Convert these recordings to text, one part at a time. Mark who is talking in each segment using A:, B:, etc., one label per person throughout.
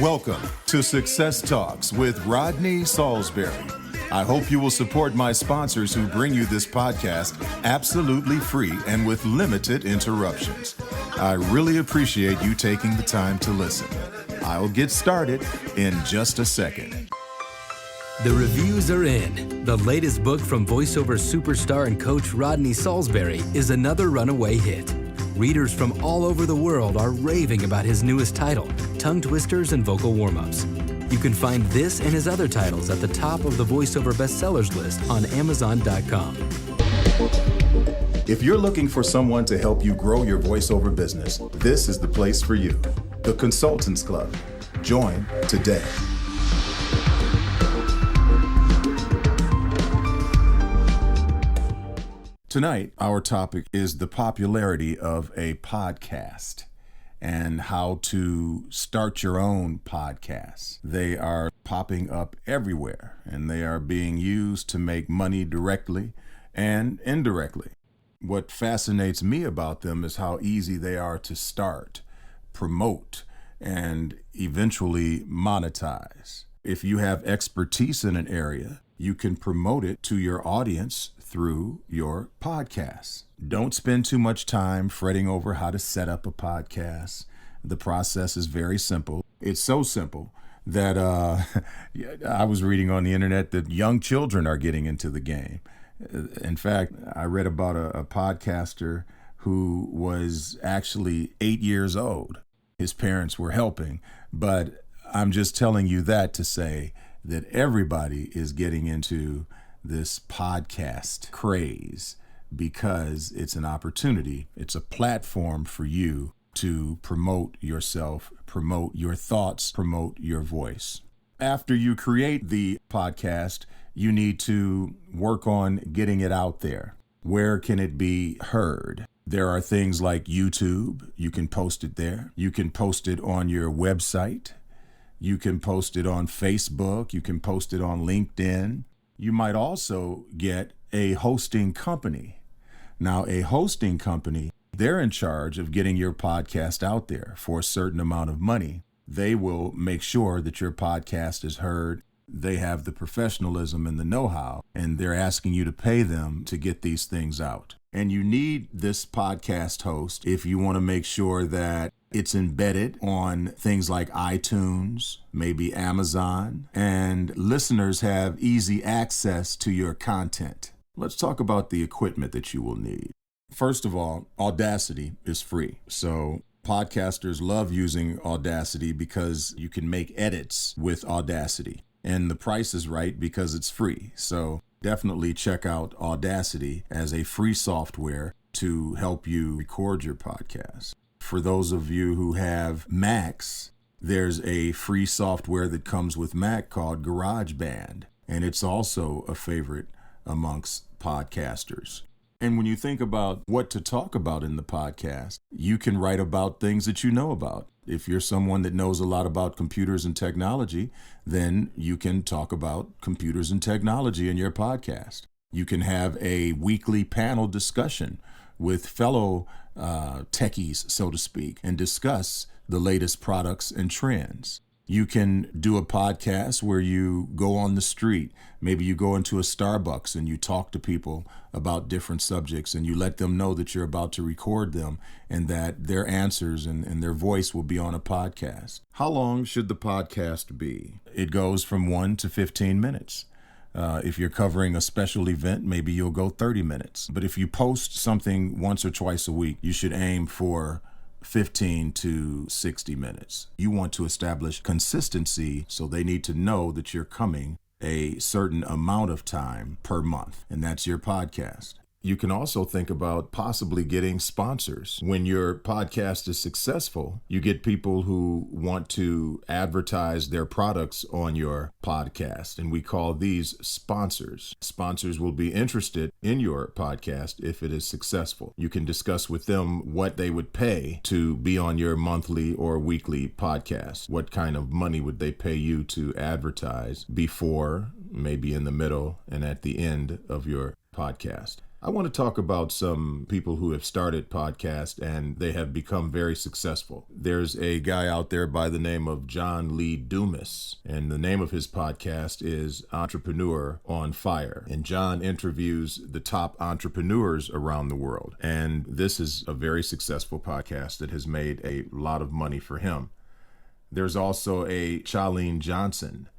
A: Welcome to Success Talks with Rodney Saulsberry. I hope you will support my sponsors who bring you this podcast absolutely free and with limited interruptions. I really appreciate you taking the time to listen. I'll get started in just a second.
B: The reviews are in. The latest book from voiceover superstar and coach Rodney Saulsberry is another runaway hit. Readers from all over the world are raving about his newest title, Tongue Twisters and Vocal Warm-Ups. You can find this and his other titles at the top of the voiceover bestsellers list on Amazon.com.
A: If you're looking for someone to help you grow your voiceover business, this is the place for you. The Consultants Club. Join today. Tonight, our topic is the popularity of a podcast and how to start your own podcast. They are popping up everywhere, and they are being used to make money directly and indirectly. What fascinates me about them is how easy they are to start, promote, and eventually monetize. If you have expertise in an area, you can promote it to your audience through your podcast. Don't spend too much time fretting over how to set up a podcast. The process is very simple. It's so simple that I was reading on the internet that young children are getting into the game. In fact, I read about a podcaster who was actually 8 years old. His parents were helping, but I'm just telling you that to say that everybody is getting into this podcast craze because it's an opportunity. It's a platform for you to promote yourself, promote your thoughts, promote your voice. After you create the podcast, you need to work on getting it out there. Where can it be heard? There are things like YouTube. You can post it there. You can post it on your website. You can post it on Facebook. You can post it on LinkedIn. You might also get a hosting company. Now, a hosting company, they're in charge of getting your podcast out there for a certain amount of money. They will make sure that your podcast is heard. They have the professionalism and the know-how, and they're asking you to pay them to get these things out. And you need this podcast host if you want to make sure that it's embedded on things like iTunes, maybe Amazon, and listeners have easy access to your content. Let's talk about the equipment that you will need. First of all, Audacity is free. So podcasters love using Audacity because you can make edits with Audacity. And the price is right because it's free. So definitely check out Audacity as a free software to help you record your podcast. For those of you who have Macs, there's a free software that comes with Mac called GarageBand, and it's also a favorite amongst podcasters. And when you think about what to talk about in the podcast, you can write about things that you know about. If you're someone that knows a lot about computers and technology, then you can talk about computers and technology in your podcast. You can have a weekly panel discussion with fellow techies, so to speak, and discuss the latest products and trends. You can do a podcast where you go on the street. Maybe you go into a Starbucks and you talk to people about different subjects and you let them know that you're about to record them and that their answers and their voice will be on a podcast. How long should the podcast be? It goes from 1 to 15 minutes. If you're covering a special event, maybe you'll go 30 minutes. But if you post something once or twice a week, you should aim for 15 to 60 minutes. You want to establish consistency, so they need to know that you're coming a certain amount of time per month, and that's your podcast. You can also think about possibly getting sponsors. When your podcast is successful, you get people who want to advertise their products on your podcast, and we call these sponsors. Sponsors will be interested in your podcast if it is successful. You can discuss with them what they would pay to be on your monthly or weekly podcast. What kind of money would they pay you to advertise before, maybe in the middle, and at the end of your podcast? I want to talk about some people who have started podcasts and they have become very successful. There's a guy out there by the name of John Lee Dumas, and the name of his podcast is Entrepreneur on Fire. And John interviews the top entrepreneurs around the world. And this is a very successful podcast that has made a lot of money for him. There's also a Charlene Johnson,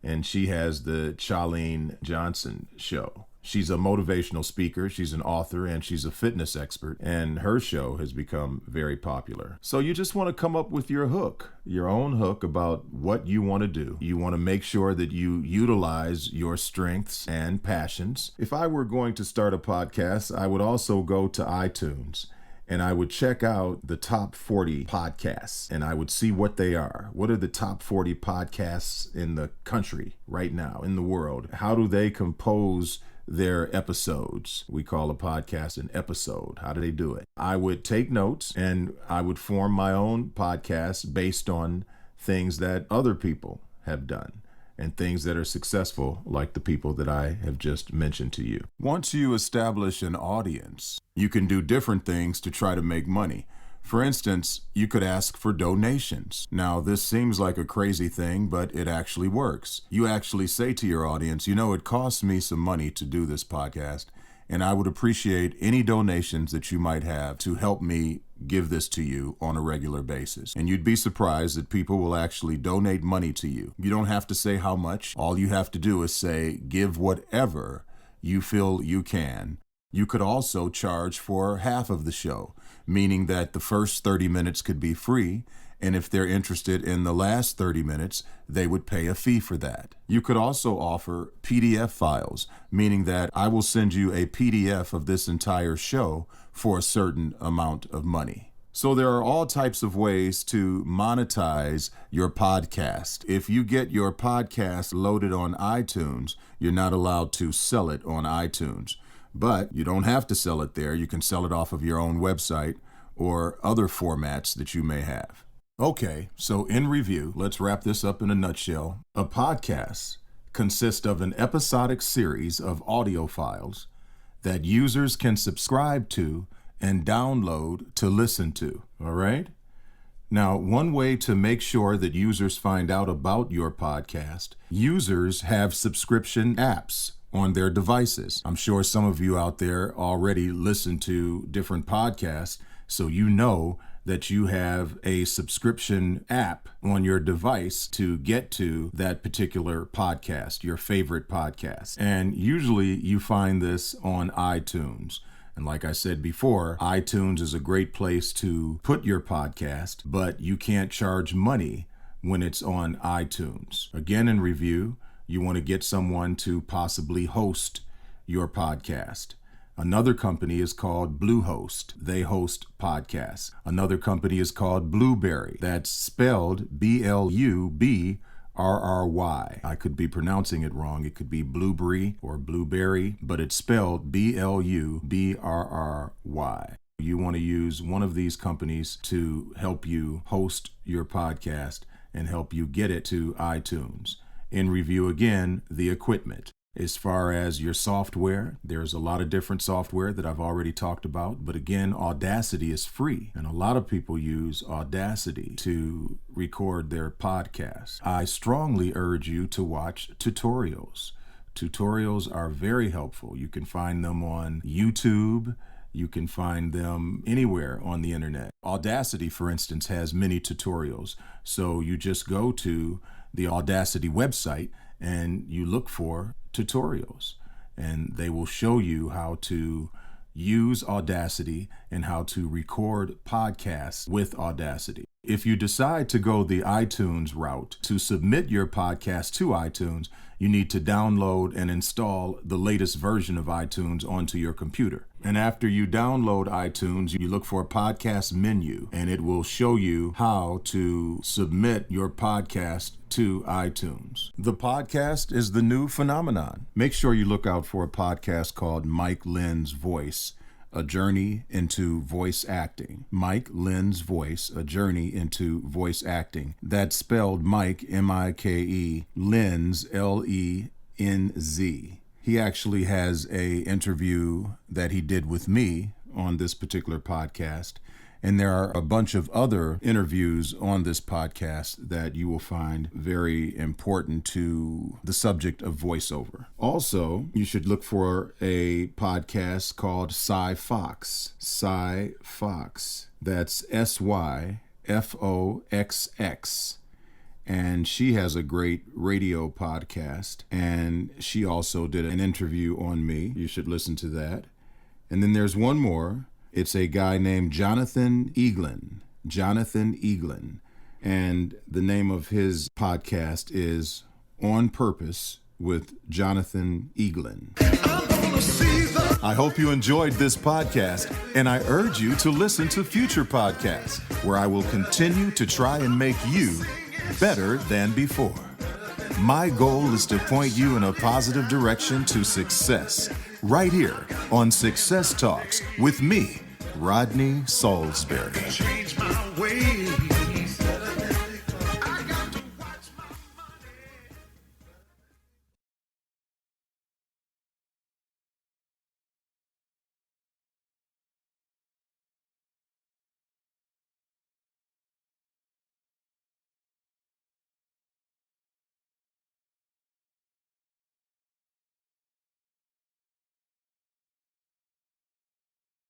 A: and she has the Charlene Johnson Show. She's a motivational speaker, she's an author, and she's a fitness expert, and her show has become very popular. So you just want to come up with your hook, your own hook about what you want to do. You want to make sure that you utilize your strengths and passions. If I were going to start a podcast, I would also go to iTunes and I would check out the top 40 podcasts, and I would see what they are. What are the top 40 podcasts in the country right now, in the world? How do they compose their episodes? We call a podcast an episode. How do they do it? I would take notes and I would form my own podcast based on things that other people have done and things that are successful, like the people that I have just mentioned to you. Once you establish an audience, you can do different things to try to make money. For instance, you could ask for donations. Now, this seems like a crazy thing, but it actually works. You actually say to your audience, it costs me some money to do this podcast, and I would appreciate any donations that you might have to help me give this to you on a regular basis. And you'd be surprised that people will actually donate money to you. You don't have to say how much. All you have to do is say, give whatever you feel you can. You could also charge for half of the show, meaning that the first 30 minutes could be free, and if they're interested in the last 30 minutes, they would pay a fee for that. You could also offer PDF files, meaning that I will send you a PDF of this entire show for a certain amount of money. So there are all types of ways to monetize your podcast. If you get your podcast loaded on iTunes, you're not allowed to sell it on iTunes. But you don't have to sell it there. You can sell it off of your own website or other formats that you may have. Okay, so in review, let's wrap this up in a nutshell. A podcast consists of an episodic series of audio files that users can subscribe to and download to listen to, all right? Now, one way to make sure that users find out about your podcast, users have subscription apps on their devices. I'm sure some of you out there already listen to different podcasts, so you know that you have a subscription app on your device to get to that particular podcast, your favorite podcast. And usually you find this on iTunes. And like I said before, iTunes is a great place to put your podcast, but you can't charge money when it's on iTunes. Again, in review, you want to get someone to possibly host your podcast. Another company is called Bluehost. They host podcasts. Another company is called Blueberry. That's spelled Blubrry. I could be pronouncing it wrong. It could be Blueberry or Blueberry, but it's spelled Blubrry. You want to use one of these companies to help you host your podcast and help you get it to iTunes. In review again, the equipment. As far as your software, there's a lot of different software that I've already talked about, but again, Audacity is free, and a lot of people use Audacity to record their podcasts. I strongly urge you to watch tutorials. Tutorials are very helpful. You can find them on YouTube. You can find them anywhere on the internet. Audacity, for instance, has many tutorials. So you just go to the Audacity website and you look for tutorials, and they will show you how to use Audacity and how to record podcasts with Audacity. If you decide to go the iTunes route to submit your podcast to iTunes, you need to download and install the latest version of iTunes onto your computer. And after you download iTunes, you look for a podcast menu, and it will show you how to submit your podcast to iTunes. The podcast is the new phenomenon. Make sure you look out for a podcast called Mike Lynn's Voice, A Journey into Voice Acting. Mike Lynn's Voice, A Journey into Voice Acting. That's spelled Mike, M-I-K-E, Lynn's, L-E-N-Z. He actually has an interview that he did with me on this particular podcast. And there are a bunch of other interviews on this podcast that you will find very important to the subject of voiceover. Also, you should look for a podcast called Cy Fox. Cy Fox. That's SYFOXX. And she has a great radio podcast. And she also did an interview on me. You should listen to that. And then there's one more. It's a guy named Jonathan Eaglin. Jonathan Eaglin. And the name of his podcast is On Purpose with Jonathan Eaglin. I hope you enjoyed this podcast, and I urge you to listen to future podcasts where I will continue to try and make you better than before. My goal is to point you in a positive direction to success, right here on Success Talks with me, Rodney Saulsberry.